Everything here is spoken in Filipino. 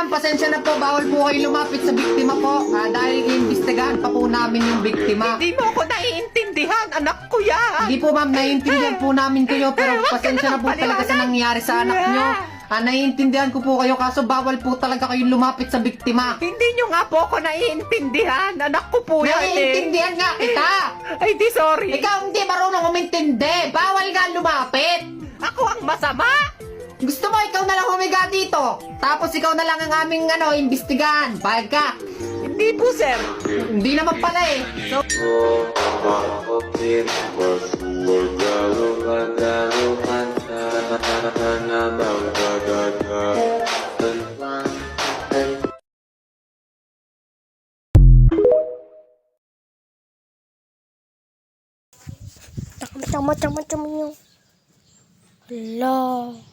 ma'am, pasensya na po. Bawal po kayo lumapit sa biktima po. Dahil iimbestigahan pa po namin yung biktima. Hindi mo ako naiintindihan, anak ko yan. Hindi po ma'am, naiintindihan po namin kayo. Pero pasensya na po talaga sa nangyari sa anak nyo. Naiintindihan ko po kayo kaso bawal po talaga kayong lumapit sa biktima. Hindi nyo nga po ako naiintindihan, anak ko po yan eh. Naiintindihan nga kita. Ay, di sorry. Ikaw hindi marunong umintindi. Bawal nga lumapit. Ako ang masama. Gusto mo ikaw na lang humiga dito. Tapos ikaw na lang ang aming imbestigahan. Payag ka. Hindi po, sir. Hindi naman pala eh. So, Tama yung. Hala.